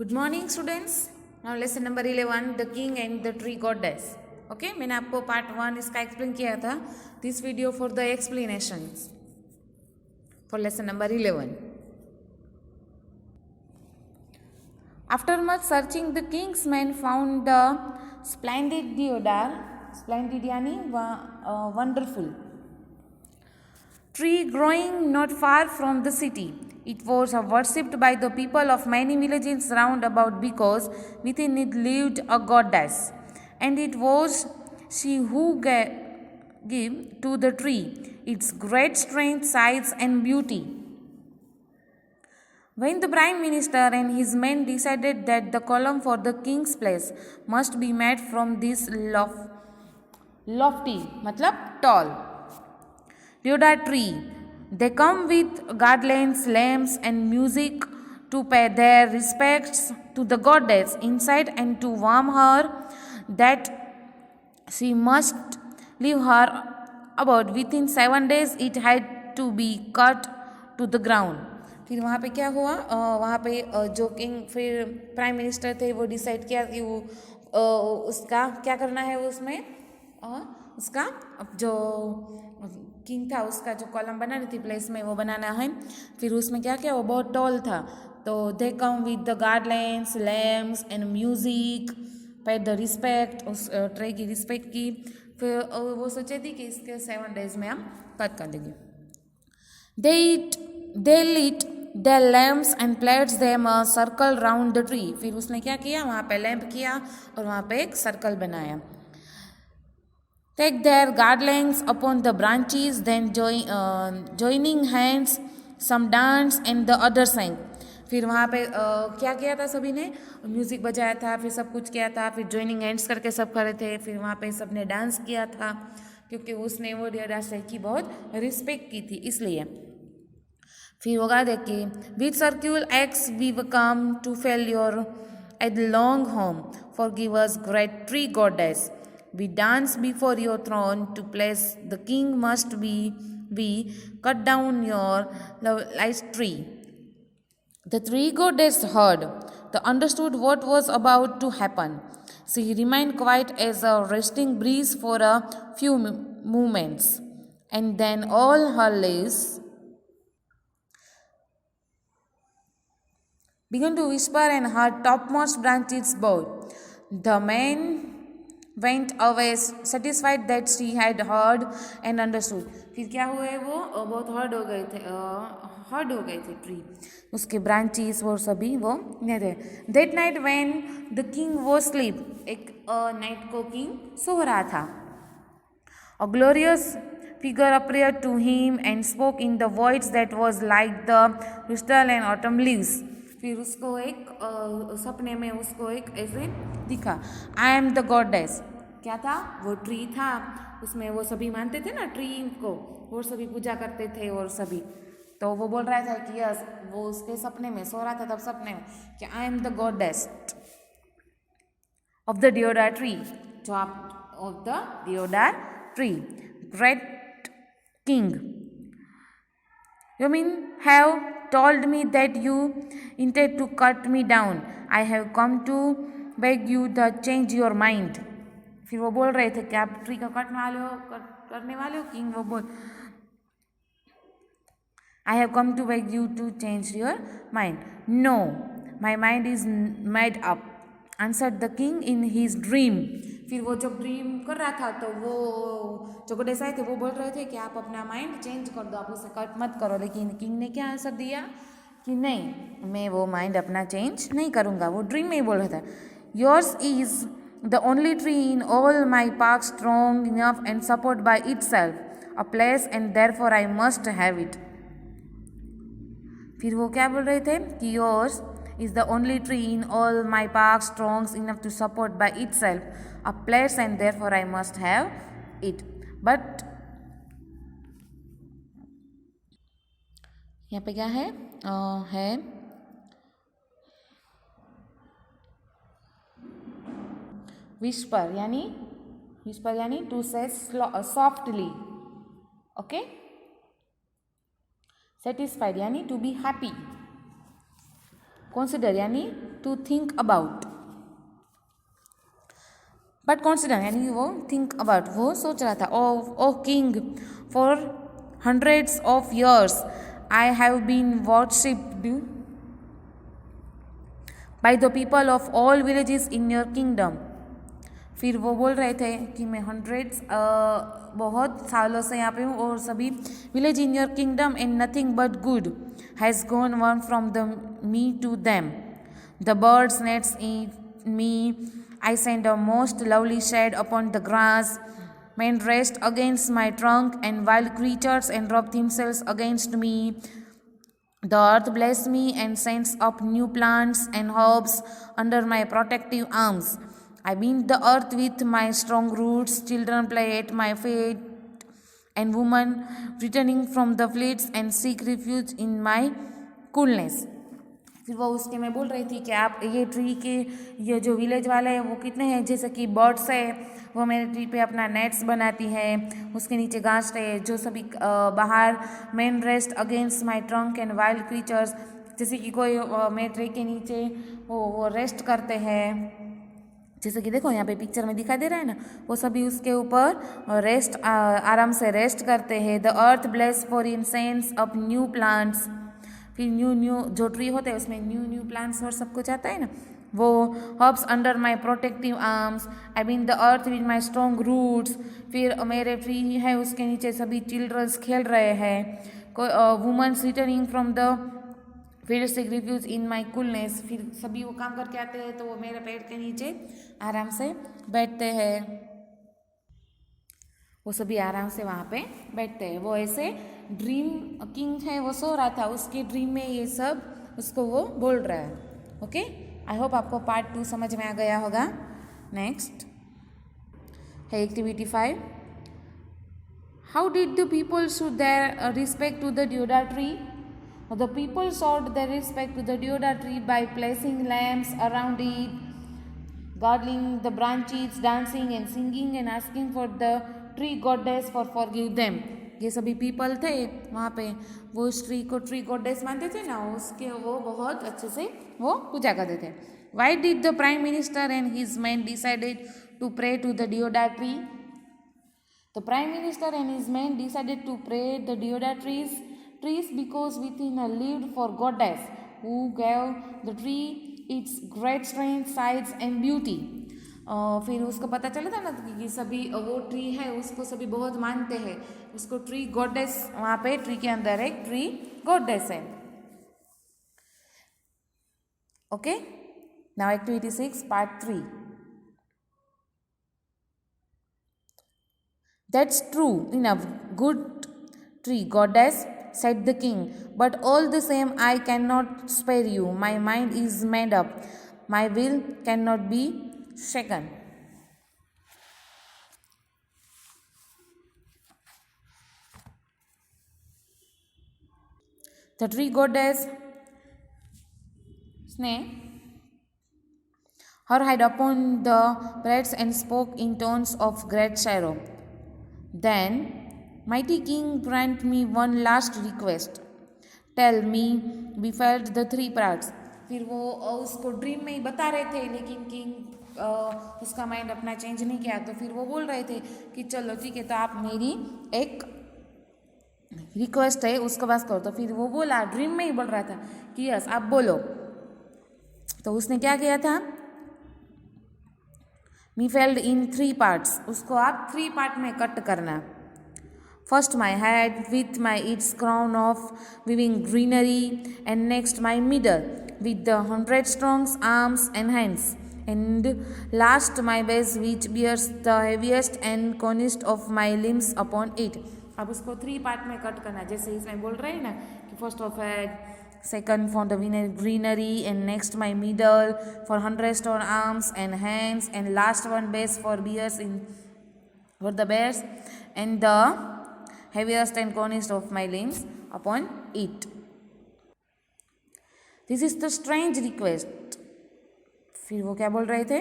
Good morning students. Now lesson number 11 the king and the tree goddess. Okay, मैंने आपको part 1 इसका explain किया था. This video for the explanations for lesson number 11. After much searching, the king's men found the splendid deodar, splendid यानी wonderful tree growing not far from the city. It was worshipped by the people of many villages round about because within it lived a goddess, and it was she who gave to the tree its great strength, size, and beauty. When the Prime Minister and his men decided that the column for the king's place must be made from this lofty, matlab tall, deodar tree, they come with garlands, lamps, and music to pay their respects to the goddess inside and to warn her that she must leave her about within 7 days. It had to be cut to the ground. फिर वहाँ पे क्या हुआ, वहाँ पे जो king फिर prime minister थे वो डिसाइड किया कि वो उसका क्या करना है. वो उसमें उसका जो किंग था उसका जो कॉलम बनानी थी प्लेस में वो बनाना है. फिर उसमें क्या किया, वो बहुत टॉल था तो they come with the garlands, lamps and music, pay the respect, उस ट्री की रिस्पेक्ट की. फिर वो सोचे थी कि इसके 7 days में हम कट कर देंगे. They lit their lamps and placed them a circle round the tree. फिर उसने क्या किया, वहाँ पे लैंप किया और वहाँ पे एक सर्कल बनाया. Take their garlands upon the branches, then joining hands, some dance and the other sang. फिर वहाँ पे क्या किया था, सभी ने म्यूज़िक बजाया था, फिर सब कुछ किया था, फिर जॉइनिंग हैंड्स करके सब करे थे. फिर वहाँ पे सब ने डांस किया था क्योंकि उसने वो डियोडार की बहुत रिस्पेक्ट की थी इसलिए. फिर होगा देखिए, with circle ex we come to failure at long home for give us great tree goddess. We dance before your throne to place the king must be cut down your lies tree. The tree goddess heard, understood what was about to happen. She remained quiet as a resting breeze for a few moments, and then all her leaves began to whisper and her topmost branches bowed. The man went away satisfied that she had heard and understood. फिर क्या हुए, वो बहुत heard हो गए थे tree, उसके branches वो सभी वो नहीं थे. That night when the king वो स्लीप, एक नाइट को किंग सो रहा था. A glorious figure appeared to him and spoke in the voice that was like the crystal and autumn leaves. फिर उसको एक सपने में उसको एक ऐसे दिखा, आई एम द गॉडेस. क्या था, वो ट्री था, उसमें वो सभी मानते थे ना ट्री को, वो सभी पूजा करते थे और सभी. तो वो बोल रहा था कि यस, वो उसके सपने में सो रहा था तब सपने में कि I am the goddess of the deodar tree, जो आप of the deodar tree, great king. You mean have told me that you intend to cut me down. I have come to beg you to change your mind. फिर वो बोल रहे थे कि आप tree का करने वाले हो. किंग वो बोल, I have come to beg you to change your mind. No, my mind is made up, answered the king in his dream. फिर वो जब ड्रीम कर रहा था तो वो जो गोडेस आए थे वो बोल रहे थे कि आप अपना माइंड चेंज कर दो, आप उसे कट मत करो. लेकिन किंग ने क्या आंसर दिया कि नहीं, मैं वो माइंड अपना चेंज नहीं करूँगा. वो ड्रीम में ही बोल रहा था, yours is the only tree in all my park strong enough and support bye it self a place and therefore I must have it. फिर वो क्या बोल रहे थे कि yours is the only tree in all my park strong enough to support by itself a place and therefore I must have it. But यहाँ पे क्या है, whisper यानी to say softly. Okay, satisfied यानी to be happy. Consider यानी to think about. But consider, यानी वो think about, वो सोच रहा था. Oh king, for hundreds of years I have been worshipped by the people of all villages in your kingdom. फिर वो बोल रहे थे कि मैं बहुत सालों से यहाँ पे हूँ और सभी village in your kingdom and nothing but good has gone one from the me to them. The birds nets in me. I send a most lovely shade upon the grass. Men rest against my trunk, and wild creatures enrobed themselves against me. The earth bless me and sends up new plants and herbs under my protective arms. I bind the earth with my strong roots. Children play at my feet, and women returning from the fleets and seek refuge in my coolness. फिर वो उसके मैं बोल रही थी कि आप ये ट्री के ये जो विलेज वाले हैं वो कितने हैं, जैसे कि बर्ड्स है वो मेरे ट्री पे अपना नेट्स बनाती है, उसके नीचे घास है. जो सभी बाहर main rest against my trunk and wild creatures, जैसे कि कोई मेरे ट्री के नीचे वो रेस्ट करते हैं, जैसे कि देखो यहाँ पे पिक्चर में दिखाई दे रहा है ना, वो सभी उसके ऊपर रेस्ट आराम से रेस्ट करते हैं. The earth bless for incense of new plants. फिर न्यू जो ट्री होते हैं उसमें न्यू प्लांट्स और सब कुछ आता है ना, वो herbs under my protective arms. I mean the earth with my strong roots. फिर मेरे ट्री है उसके नीचे सभी चिल्ड्रंस खेल रहे हैं. Womens returning from the field seek refuge in my coolness. फिर सभी वो काम करके आते हैं तो वो मेरे पेड़ के नीचे आराम से बैठते हैं. वो सभी आराम से वहाँ पे बैठते हैं. वो ऐसे ड्रीम किंग है, वो सो रहा था, उसके ड्रीम में ये सब उसको वो बोल रहा है. ओके, आई होप आपको पार्ट 2 समझ में आ गया होगा. नेक्स्ट है activity 5. How did the people show their respect to the deodar tree? The people showed their respect to the deodar tree by placing lamps around it, girdling the branches, dancing and singing and asking for the tree goddess for forgive them. ये सभी people थे वहाँ पे, वो उस tree को tree goddess मानते थे ना, उसके वो बहुत अच्छे से वो पूजा करते थे. Why did the prime minister and his men decided to pray to the deodar tree? The prime minister and his men decided to pray the deodar trees because within a lived for goddess who gave the tree its great strength, size and beauty. फिर उसको पता चला था ना कि सभी वो tree है उसको सभी बहुत मानते हैं, उसको ट्री गॉडेस, वहाँ पे ट्री के अंदर एक ट्री गॉडेस है. Okay, now activity 6 part 3. That's true enough, good tree goddess, said the king, but all the same I cannot spare you. My mind is made up. My will cannot be shaken. The tree goddess ने her head upon the breasts and spoke in tones of great sorrow. Then, mighty king, grant me one last request. Tell me, befell the 3 parts. फिर वो उसको dream में ही बता रहे थे, लेकिन king उसका माइंड अपना चेंज नहीं किया. तो फिर वो बोल रहे थे कि चलो ठीक है, तो आप मेरी एक रिक्वेस्ट है उसको बस करो. तो फिर वो बोला, ड्रीम में ही बोल रहा था कि यस आप बोलो. तो उसने क्या किया था, मी फेल्ड इन 3 पार्ट्स. उसको आप 3 पार्ट में कट करना. First my head with my its crown of viewing greenery, and next my middle with the 100 strong arms and hands, and last my base which bears the heaviest and conest of my limbs upon it. अब उसको 3 part में cut करना, जैसे इसमें बोल रहे हैं ना कि first of head, second for the greenery, and next my middle for 100 strong arms and hands, and last one base for bears in for the bears, and the heaviest and conest of my limbs upon it. This is the strange request. फिर वो क्या बोल रहे थे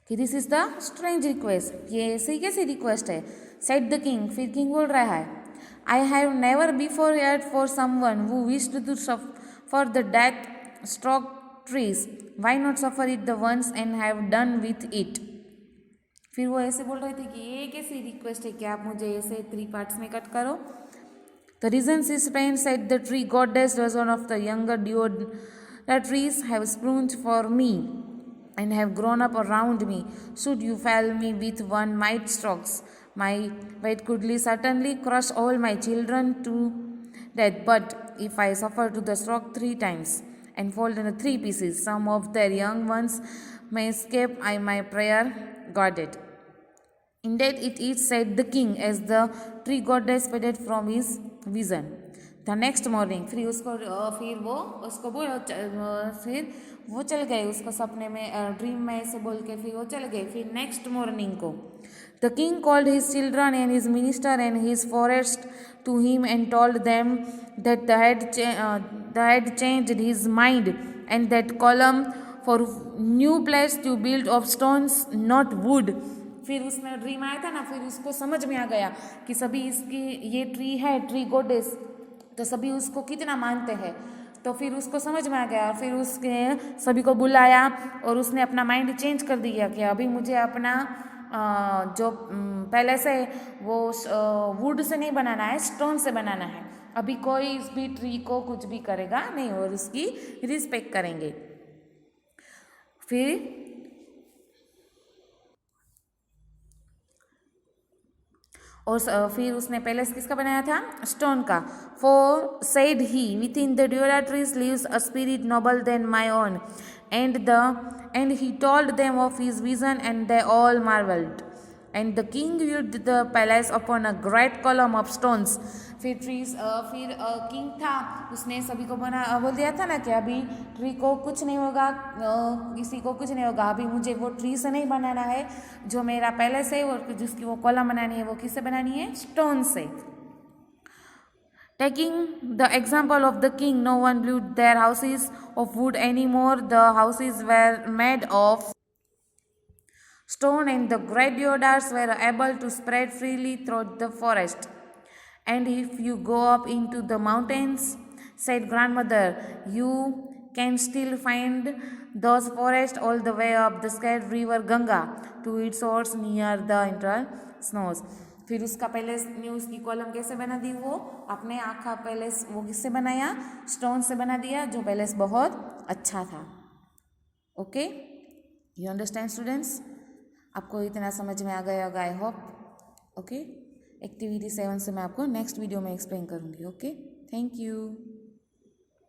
कि this is the strange request, ये ऐसी कैसी रिक्वेस्ट है. सेड द किंग, फिर किंग बोल रहा है, I have never before heard for someone who wished to suffer the death stroke trees. Why not suffer it the once and have done with it? फिर वो ऐसे बोल रहे थे कि ये कैसी रिक्वेस्ट है कि आप मुझे ऐसे 3 पार्ट्स में कट करो. The reasons his friend said the tree goddess was one of the younger deodar trees have sprung for me and have grown up around me. Should you fell me with one might strokes, my weight could certainly crush all my children to death. But if I suffer to the stroke 3 times and fall into 3 pieces, some of their young ones may escape. I my prayer guarded. Indeed, it is, said the king, as the tree goddess faded from his vision. The next morning, फिर वो चल गए उसको सपने में, dream में ऐसे बोल के फिर वो चल गए. फिर नेक्स्ट मॉर्निंग को the king called his children and his minister and his forest to him and told them that the had changed his mind and that column for new place to build of stones not wood. फिर उसमें dream आया था ना, फिर उसको समझ में आ गया कि सभी इसकी ये ट्री है, ट्री गोडेस, तो सभी उसको कितना मानते हैं. तो फिर उसको समझ में आ गया, फिर उसके सभी को बुलाया और उसने अपना माइंड चेंज कर दिया कि अभी मुझे अपना जो पहले से वो वुड से नहीं बनाना है, स्टोन से बनाना है. अभी कोई इस भी ट्री को कुछ भी करेगा नहीं और उसकी रिस्पेक्ट करेंगे. फिर उसने पैलेस किसका बनाया था? स्टोन का. For said he, within the deodar trees lives a spirit noble than my own. And he told them of his vision, and they all marveled. And the king built the palace upon a great column of stones. फिर king था, उसने सभी को बोल दिया था ना कि अभी ट्री को कुछ नहीं होगा, किसी को कुछ नहीं होगा, अभी मुझे वो ट्री से नहीं बनाना है, जो मेरा पैलेस है और जिसकी वो कॉलम बनानी है वो किससे बनानी है? स्टोन से. Taking the example of the king, no one built their houses of wood anymore. The houses were made of stone, and the great deodars were able to spread freely throughout the forest. And if you go up into the mountains, said grandmother, you can still find those forests all the way up the sacred river Ganga to its source near the internal snows. फिर उसका palace ने उसकी column कैसे बना दी? वो अपने आँखा palace वो किससे बनाया? स्टोन से बना दिया, जो पैलेस बहुत अच्छा था. Okay, you understand students? आपको इतना समझ में आ गया होगा, आई होप. ओके, एक्टिविटी 7 से मैं आपको नेक्स्ट वीडियो में एक्सप्लेन करूँगी. Okay, thank you.